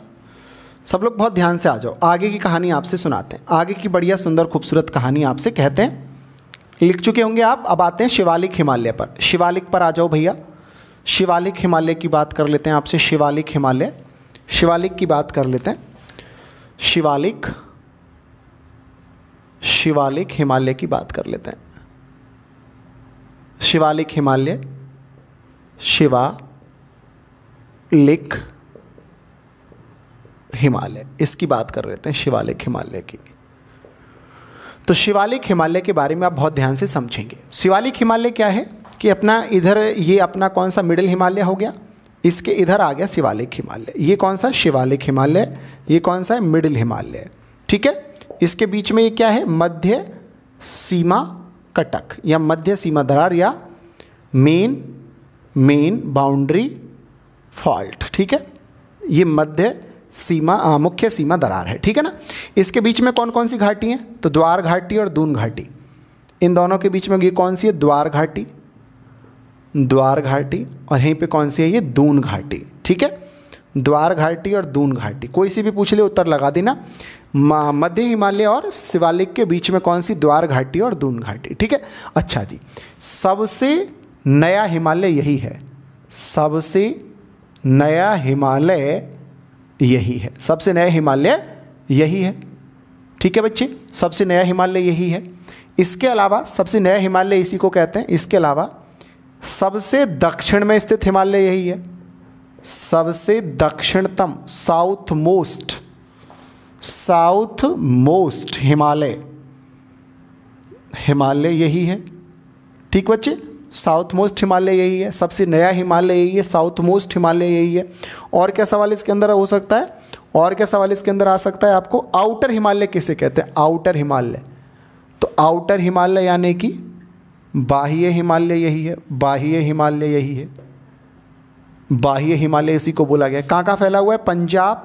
S1: सब लोग बहुत ध्यान से आ जाओ, आगे की कहानी आपसे सुनाते हैं, आगे की बढ़िया सुंदर खूबसूरत कहानी आपसे कहते हैं। लिख चुके होंगे आप। अब आते हैं शिवालिक हिमालय पर। शिवालिक पर आ जाओ भैया, शिवालिक हिमालय की बात कर लेते हैं आपसे। शिवालिक हिमालय, शिवालिक की बात कर लेते हैं। शिवालिक, शिवालिक हिमालय की बात कर लेते हैं। शिवालिक हिमालय, शिवालिक हिमालय, इसकी बात कर लेते हैं, शिवालिक हिमालय की। तो शिवालिक हिमालय के बारे में आप बहुत ध्यान से समझेंगे। शिवालिक हिमालय क्या है कि अपना इधर ये अपना कौन सा मिडिल हिमालय हो गया, इसके इधर आ गया शिवालिक हिमालय। ये कौन सा, शिवालिक हिमालय, ये कौन सा है, मिडिल हिमालय। ठीक है, इसके बीच में ये क्या है, मध्य सीमा कटक या मध्य सीमा दरार या मेन बाउंड्री फॉल्ट। ठीक है, ये मध्य सीमा मुख्य सीमा दरार है। ठीक है ना, इसके बीच में कौन कौन सी घाटी हैं, तो द्वार घाटी और दून घाटी, इन दोनों के बीच में ये कौन सी है, द्वार घाटी, द्वार घाटी, और यहीं पे कौन सी है, ये दून घाटी। ठीक है, द्वार घाटी और दून घाटी, कोई सी भी पूछ ले उत्तर लगा देना। मध्य हिमालय और शिवालिक के बीच में कौन सी, द्वार घाटी और दून घाटी। ठीक है, अच्छा जी, सबसे नया हिमालय यही है, सबसे नया हिमालय यही है, सबसे नया हिमालय यही है। ठीक है बच्चे, सबसे नया हिमालय यही है। इसके अलावा सबसे नया हिमालय इसी को कहते हैं। इसके अलावा सबसे दक्षिण में स्थित हिमालय यही है, सबसे दक्षिणतम, साउथ मोस्ट हिमालय, हिमालय यही है। ठीक बच्चे, साउथ मोस्ट हिमालय यही है, सबसे नया हिमालय यही है, साउथ मोस्ट हिमालय यही है। और क्या सवाल इसके अंदर हो सकता है, और क्या सवाल इसके अंदर आ सकता है आपको, आउटर हिमालय किसे कहते हैं, आउटर हिमालय। तो आउटर हिमालय यानी कि बाह्य हिमालय यही है, बाह्य हिमालय यही है, बाह्य हिमालय इसी को बोला गया। कहाँ कहाँ फैला हुआ है, पंजाब,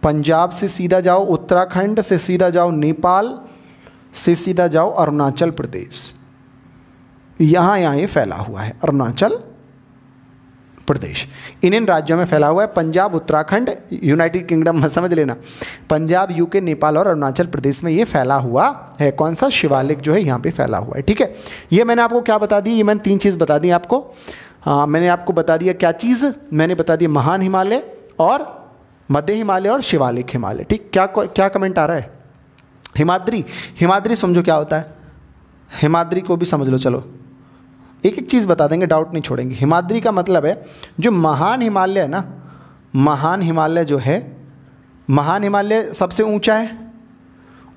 S1: पंजाब से सीधा जाओ उत्तराखंड, से सीधा जाओ नेपाल, से सीधा जाओ अरुणाचल प्रदेश, यहाँ यहाँ ये फैला हुआ है अरुणाचल प्रदेश। इन राज्यों में फैला हुआ है, पंजाब, उत्तराखंड, यूनाइटेड किंगडम समझ लेना, पंजाब, यूके, नेपाल और अरुणाचल प्रदेश में ये फैला हुआ है। कौन सा, शिवालिक जो है यहाँ पे फैला हुआ है। ठीक है, ये मैंने आपको क्या बता दी, ये मैंने 3 चीज़ बता दी आपको। मैंने आपको बता दिया क्या चीज़, मैंने बता दिया महान हिमालय और मध्य हिमालय और शिवालिक हिमालय। ठीक, क्या क्या कमेंट आ रहा है, हिमाद्री, हिमाद्री समझो क्या होता है, हिमाद्री को भी समझ लो। चलो एक एक चीज़ बता देंगे, डाउट नहीं छोड़ेंगे। हिमाद्री का मतलब है जो महान हिमालय है ना, महान हिमालय जो है, महान हिमालय सबसे ऊंचा है।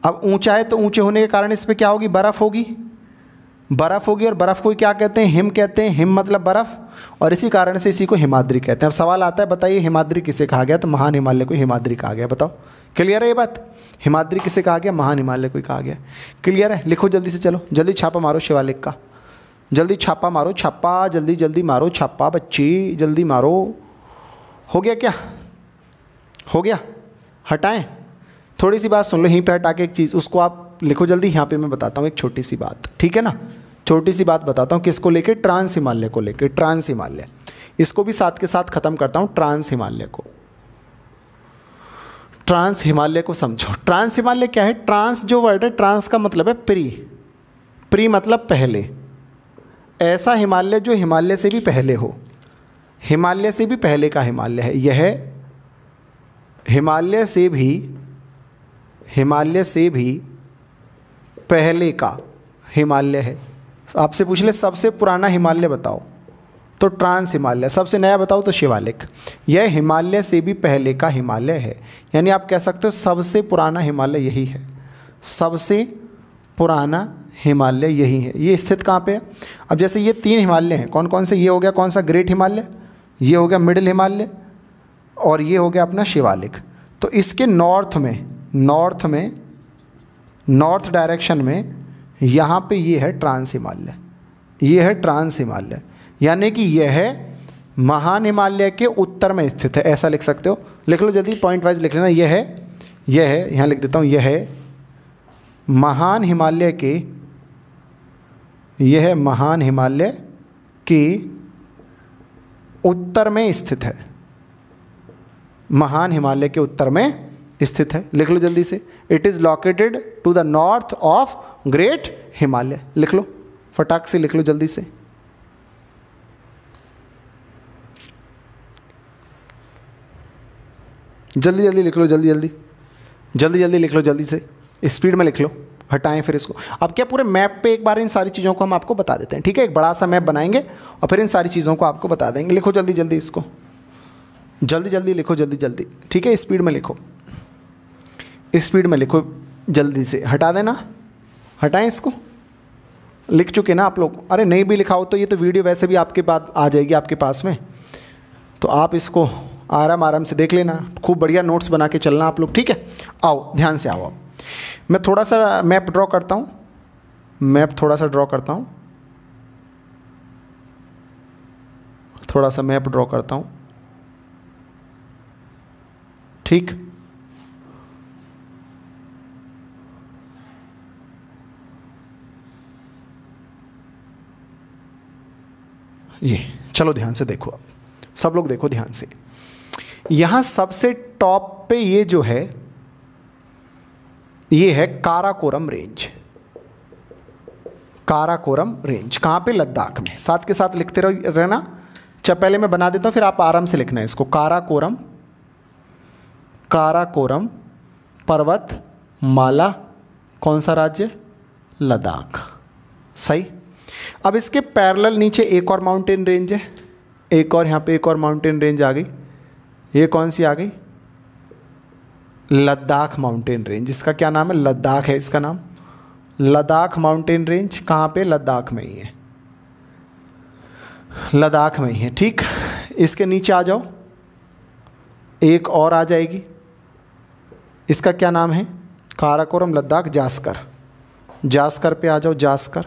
S1: अब ऊंचा है तो ऊंचे होने के कारण इस पर क्या होगी, बर्फ़ होगी, बर्फ़ होगी, और बर्फ़ को क्या कहते हैं, हिम कहते हैं, हिम मतलब बर्फ़, और इसी कारण से इसी को हिमाद्री कहते हैं। अब सवाल आता है, बताइए हिमाद्री किसे कहा गया, तो महान हिमालय को हिमाद्री कहा गया। बताओ, क्लियर है ये बात, हिमाद्री किसे कहा गया, महान हिमालय को कहा गया। क्लियर है, लिखो जल्दी से, चलो जल्दी छापा मारो शिवालिक का, जल्दी छापा मारो, छापा जल्दी जल्दी मारो, छापा बच्ची जल्दी मारो। हो गया क्या, हो गया, हटाएं, थोड़ी सी बात सुन लो यहीं पे हटा के एक चीज़, उसको आप लिखो जल्दी। यहाँ पे मैं बताता हूँ एक छोटी सी बात, ठीक है ना, छोटी सी बात बताता हूँ, किसको लेके, ट्रांस हिमालय को लेके, ट्रांस हिमालय, इसको भी साथ के साथ ख़त्म करता हूँ। ट्रांस हिमालय को, ट्रांस हिमालय को समझो। ट्रांस हिमालय क्या है, ट्रांस जो वर्ड है, ट्रांस का मतलब है प्री, प्री मतलब पहले, ऐसा हिमालय जो हिमालय से भी पहले हो, हिमालय से भी पहले का हिमालय है यह, हिमालय से भी, हिमालय से भी पहले का हिमालय है। आपसे पूछ ले सबसे पुराना हिमालय बताओ, तो ट्रांस हिमालय, सबसे नया बताओ तो शिवालिक। यह हिमालय से भी पहले का हिमालय है, यानी आप कह सकते हो सबसे पुराना हिमालय यही है, सबसे पुराना हिमालय यही है। ये स्थित कहाँ पे है, अब जैसे ये 3 हिमालय हैं, कौन कौन से, ये हो गया कौन सा, ग्रेट हिमालय, ये हो गया मिडिल हिमालय, और ये हो गया अपना शिवालिक। तो इसके नॉर्थ में, नॉर्थ में, नॉर्थ डायरेक्शन में यहाँ पे ये है ट्रांस हिमालय, ये है ट्रांस हिमालय, यानी कि यह है महान हिमालय के उत्तर में स्थित है, ऐसा लिख सकते हो। लिख लो जल्दी, पॉइंट वाइज लिख लेना, यह है, यह है, यहाँ लिख देता हूँ, यह है महान हिमालय के, यह है महान हिमालय के उत्तर में स्थित है, महान हिमालय के उत्तर में स्थित है। लिख लो जल्दी से, it is located to the north of great Himalaya. लिख लो फटाक से, लिख लो जल्दी से, जल्दी जल्दी लिख लो, जल्दी जल्दी, जल्दी जल्दी लिख लो, जल्दी से स्पीड में लिख लो, हटाएं फिर इसको। अब क्या पूरे मैप पे एक बार इन सारी चीज़ों को हम आपको बता देते हैं, ठीक है, एक बड़ा सा मैप बनाएंगे और फिर इन सारी चीज़ों को आपको बता देंगे। लिखो जल्दी जल्दी इसको, जल्दी जल्दी लिखो, जल्दी जल्दी, ठीक है, स्पीड में लिखो, स्पीड में लिखो जल्दी से, हटा देना, हटाएं इसको। लिख चुके ना आप लोग, अरे नहीं भी लिखा हो तो ये तो वीडियो वैसे भी आपके पास आ जाएगी आपके पास में, तो आप इसको आराम आराम से देख लेना, खूब बढ़िया नोट्स बना के चलना आप लोग, ठीक है। आओ ध्यान से आओ, मैं थोड़ा सा मैप ड्रॉ करता हूँ, मैप थोड़ा सा ड्रॉ करता हूँ, थोड़ा सा मैप ड्रॉ करता हूँ, ठीक। ये चलो ध्यान से देखो, अब सब लोग देखो ध्यान से, यहाँ सबसे टॉप पे ये जो है, ये है काराकोरम रेंज, काराकोरम रेंज कहाँ पे, लद्दाख में। साथ के साथ लिखते रहना, पहले मैं बना देता हूँ फिर आप आराम से लिखना है इसको। काराकोरम, काराकोरम पर्वत माला, कौन सा राज्य, लद्दाख, सही। अब इसके पैरेलल नीचे एक और माउंटेन रेंज है, एक और यहाँ पे एक और माउंटेन रेंज आ गई, ये कौन सी आ गई, लद्दाख माउंटेन रेंज। इसका क्या नाम है, लद्दाख है इसका नाम, लद्दाख माउंटेन रेंज। कहाँ पे, लद्दाख में ही है, लद्दाख में ही है, ठीक। इसके नीचे आ जाओ, एक और आ जाएगी, इसका क्या नाम है, काराकोरम लद्दाख जास्कर। जास्कर पे आ जाओ, Zanskar,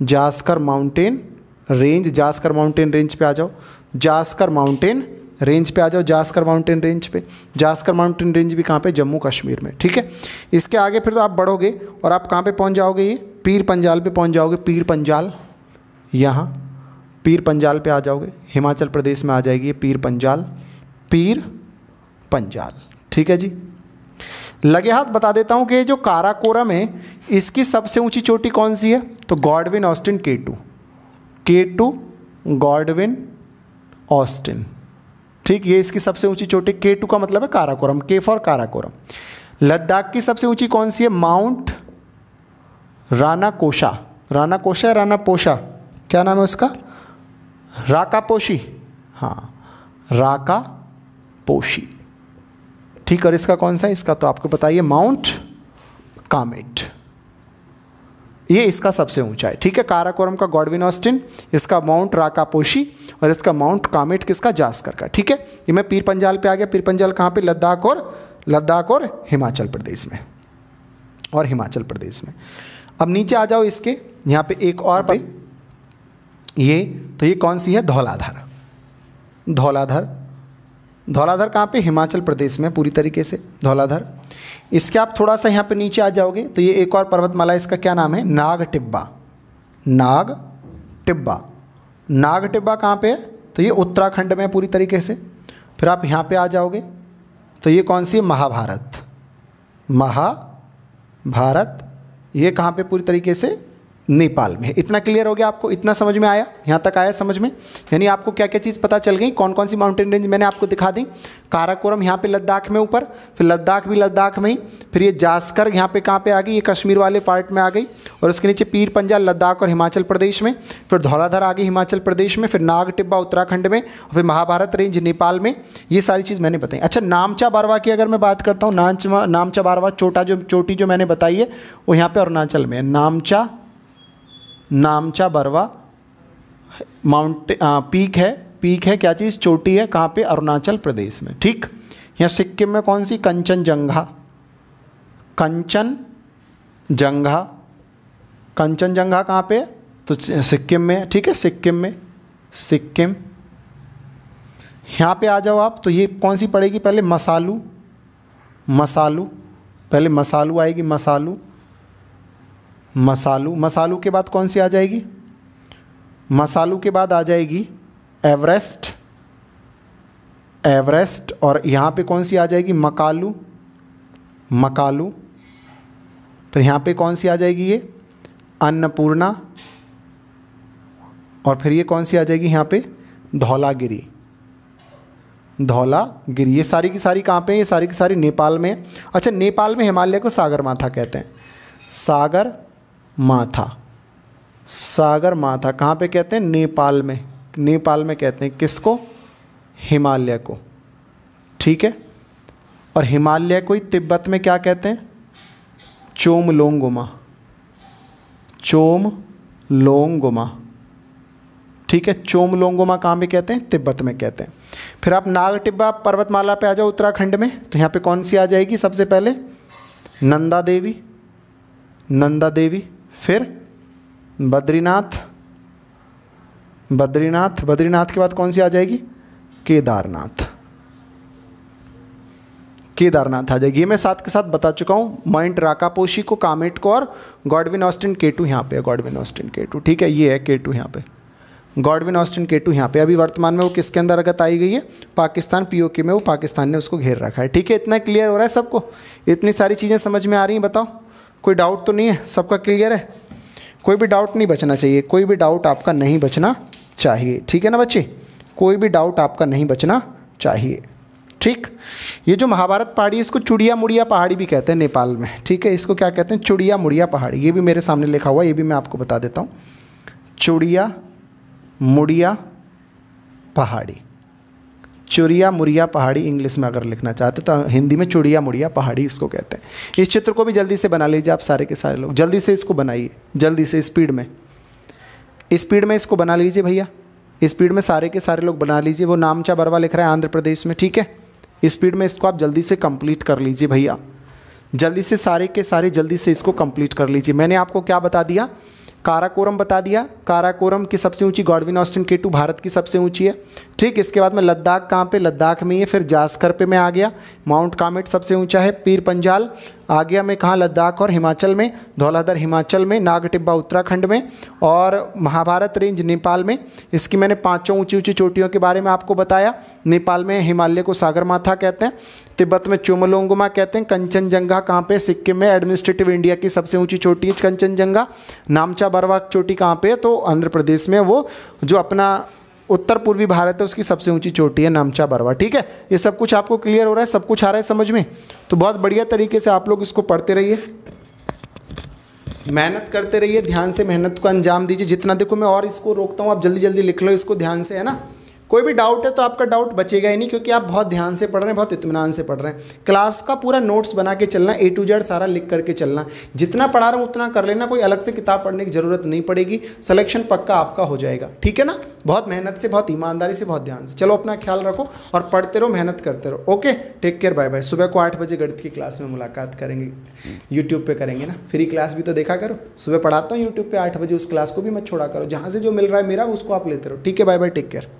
S1: Zanskar mountain range, Zanskar mountain range पे आ जाओ, जास्कर माउंटेन रेंज पे आ जाओ, जास्कर माउंटेन रेंज पे। जास्कर माउंटेन रेंज भी कहाँ पे, जम्मू कश्मीर में, ठीक है। इसके आगे फिर तो आप बढ़ोगे और आप कहाँ पे पहुँच जाओगे, ये पीर पंजाल पे पहुँच जाओगे। पीर पंजाल, यहाँ पीर पंजाल पे आ जाओगे, हिमाचल प्रदेश में आ जाएगी ये पीर पंजाल, पीर पंजाल, ठीक है जी। लगे हाथ बता देता हूँ कि ये जो काराकोरम है इसकी सबसे ऊंची चोटी कौन सी है, तो Godwin Austen K2, K2 Godwin Austen, ठीक। ये इसकी सबसे ऊंची चोटी, K2 का मतलब है काराकोरम, K फॉर काराकोरम। लद्दाख की सबसे ऊंची कौन सी है, माउंट रानाकोशा, रानाकोशा है रानापोशा, क्या नाम है उसका, राकापोशी, हाँ राकापोशी, ठीक। और इसका कौन सा है, इसका तो आपको बताइए, माउंट कामेट, ये इसका सबसे ऊंचा है, ठीक है। काराकोरम का गॉडविन ऑस्टिन, इसका माउंट राकापोशी और इसका माउंट कामेट किसका, जास्कर का, ठीक है। ये मैं पीर पंजाल पे आ गया। पीर पंजाल कहाँ पे, लद्दाख और हिमाचल प्रदेश में, और हिमाचल प्रदेश में। अब नीचे आ जाओ, इसके यहाँ पे एक और पे, ये तो ये कौन सी है, धौलाधर, धौलाधर, धौलाधर कहाँ पे, हिमाचल प्रदेश में पूरी तरीके से धौलाधर। इसके आप थोड़ा सा यहाँ पे नीचे आ जाओगे तो ये एक और पर्वतमाला, इसका क्या नाम है, नाग टिब्बा, नाग टिब्बा। नाग टिब्बा कहाँ पे है, तो ये उत्तराखंड में पूरी तरीके से। फिर आप यहाँ पे आ जाओगे तो ये कौन सी है, महाभारत, महाभारत, ये कहाँ पे पूरी तरीके से, नेपाल में। इतना क्लियर हो गया आपको, इतना समझ में आया, यहाँ तक आया समझ में, यानी आपको क्या क्या चीज़ पता चल गई, कौन कौन सी माउंटेन रेंज मैंने आपको दिखा दी। काराकोरम यहाँ पे लद्दाख में ऊपर, फिर लद्दाख भी लद्दाख में ही, फिर ये जास्कर यहाँ पे कहाँ पे आ गई, ये कश्मीर वाले पार्ट में आ गई, और उसके नीचे पीर पंजाल लद्दाख और हिमाचल प्रदेश में, फिर धौलाधर आ गई हिमाचल प्रदेश में, फिर नाग टिब्बा उत्तराखंड में, और फिर महाभारत रेंज नेपाल में। ये सारी चीज़ मैंने बताई। अच्छा, नामचा बारवा की अगर मैं बात करता हूँ, नामचा बारवा चोटी जो मैंने बताई है वो यहाँ पे अरुणाचल में है। नामचा बरवा पीक है, क्या चीज़, चोटी है, कहाँ पे, अरुणाचल प्रदेश में, ठीक। यहाँ सिक्किम में कौन सी, कंचनजंगा, कंचनजंगा, कंचनजंगा कहाँ पे है, तो सिक्किम में, ठीक है, सिक्किम में, सिक्किम। यहाँ पे आ जाओ आप, तो ये कौन सी पड़ेगी, पहले मसालू, मसालू, पहले मसालू आएगी, मसालू, मसालू, मसालू के बाद कौन सी आ जाएगी, मसालू के बाद आ जाएगी एवरेस्ट, एवरेस्ट, और यहाँ पे कौन सी आ जाएगी, मकालू, मकालू। फिर यहाँ पे कौन सी आ जाएगी, ये अन्नपूर्णा, और फिर ये कौन सी आ जाएगी यहाँ पे, धौलागिरी, धौलागिरी। ये सारी की सारी कहाँ पे हैं, ये सारी की सारी नेपाल में। अच्छा, नेपाल में हिमालय को सागर माथा कहते हैं, सागर माथा, सागर माथा कहाँ पे कहते हैं, नेपाल में, नेपाल में कहते हैं किसको, हिमालय को, ठीक है। और हिमालय को ही तिब्बत में क्या कहते हैं, चोमलोंगुमा, चोमलोंगुमा, ठीक है। चोमलोंगुमा कहाँ पे कहते हैं, तिब्बत में कहते हैं। फिर आप नाग टिब्बा पर्वतमाला पे आ जाओ उत्तराखंड में, तो यहाँ पे कौन सी आ जाएगी, सबसे पहले नंदा देवी, नंदा देवी। फिर बद्रीनाथ, बद्रीनाथ, बद्रीनाथ के बाद कौन सी आ जाएगी, केदारनाथ, केदारनाथ आ जाएगी। ये मैं साथ के साथ बता चुका हूँ, माउंट राकापोशी को, कामेट को, और गॉडविन ऑस्टिन K2 यहाँ पे है, गॉडविन ऑस्टिन K2, ठीक है। ये है K2 यहाँ पे, गॉडविन ऑस्टिन K2 यहाँ पे। अभी वर्तमान में वो किसके अंतर्गत आई गई है, पाकिस्तान, POK में वो पाकिस्तान ने उसको घेर रखा है, ठीक है। इतना क्लियर हो रहा है सबको, इतनी सारी चीज़ें समझ में आ रही हैं, बताओ कोई डाउट तो नहीं है, सबका क्लियर है, कोई भी डाउट नहीं बचना चाहिए, कोई भी डाउट आपका नहीं बचना चाहिए, ठीक है ना बच्चे, कोई भी डाउट आपका नहीं बचना चाहिए, ठीक। ये जो महाभारत पहाड़ी है इसको चुड़िया मुड़िया पहाड़ी भी कहते हैं नेपाल में, ठीक है। इसको क्या कहते हैं, चुड़िया मुड़िया पहाड़ी। ये भी मेरे सामने लिखा हुआ है, ये भी मैं आपको बता देता हूँ, चुड़िया मुड़िया पहाड़ी, चुड़िया मुड़िया पहाड़ी इंग्लिश में अगर लिखना चाहते तो हिंदी में चुड़िया मुड़िया पहाड़ी इसको कहते हैं। इस चित्र को भी जल्दी से बना लीजिए आप सारे के सारे लोग, जल्दी से इसको बनाइए, जल्दी से स्पीड में, स्पीड में इसको बना लीजिए भैया, स्पीड में सारे के सारे लोग बना लीजिए। वो नामचा बरवा लिख रहा है आंध्र प्रदेश में, ठीक है। स्पीड में इसको आप जल्दी से कंप्लीट कर लीजिए भैया, जल्दी से सारे के सारे जल्दी से इसको कंप्लीट कर लीजिए। मैंने आपको क्या बता दिया, काराकोरम बता दिया। काराकोरम की सबसे ऊंची गॉडविन ऑस्टिन K2 भारत की सबसे ऊंची है, ठीक। इसके बाद में लद्दाख कहाँ पे, लद्दाख में ही है। फिर जास्कर पे मैं आ गया, माउंट कामेट सबसे ऊंचा है। पीर पंजाल आ गया मैं कहाँ, लद्दाख और हिमाचल में। धौलाधर हिमाचल में, नागटिब्बा उत्तराखंड में, और महाभारत रेंज नेपाल में। इसकी मैंने 5 ऊंची ऊंची चोटियों के बारे में आपको बताया। नेपाल में हिमालय को सागरमाथा कहते हैं, तिब्बत में चोमोलोंगमा कहते हैं। कंचनजंगा कहाँ पे, सिक्किम में। एडमिनिस्ट्रेटिव इंडिया की सबसे ऊंची चोटी है कंचनजंगा। नामचा बरवा चोटी कहाँ पे है, तो आंध्र प्रदेश में। वो जो अपना उत्तर पूर्वी भारत है उसकी सबसे ऊंची चोटी है नामचा बरवा, ठीक है। ये सब कुछ आपको क्लियर हो रहा है, सब कुछ आ रहा है समझ में, तो बहुत बढ़िया तरीके से आप लोग इसको पढ़ते रहिए, मेहनत करते रहिए, ध्यान से मेहनत को अंजाम दीजिए। जितना देखो मैं और इसको रोकता हूँ, आप जल्दी जल्दी लिख लो इसको ध्यान से, है ना। कोई भी डाउट है तो आपका डाउट बचेगा ही नहीं, क्योंकि आप बहुत ध्यान से पढ़ रहे हैं, बहुत इत्मीनान से पढ़ रहे हैं। क्लास का पूरा नोट्स बना के चलना, A to Z सारा लिख करके चलना। जितना पढ़ा रहा हूँ उतना कर लेना, कोई अलग से किताब पढ़ने की ज़रूरत नहीं पड़ेगी। सिलेक्शन पक्का आपका हो जाएगा, ठीक है ना। बहुत मेहनत से, बहुत ईमानदारी से, बहुत ध्यान से। चलो अपना ख्याल रखो और पढ़ते रहो, मेहनत करते रहो। Okay, take care, bye bye. सुबह को 8 बजे गणित की क्लास में मुलाकात करेंगे, यूट्यूब पे करेंगे ना। फ्री क्लास भी तो देखा करो, सुबह पढ़ाता हूँ यूट्यूब पे 8 बजे, उस क्लास को भी मत छोड़ा करो। जहाँ से जो मिल रहा है मेरा उसको आप लेते रहो, ठीक है। Bye bye, take care.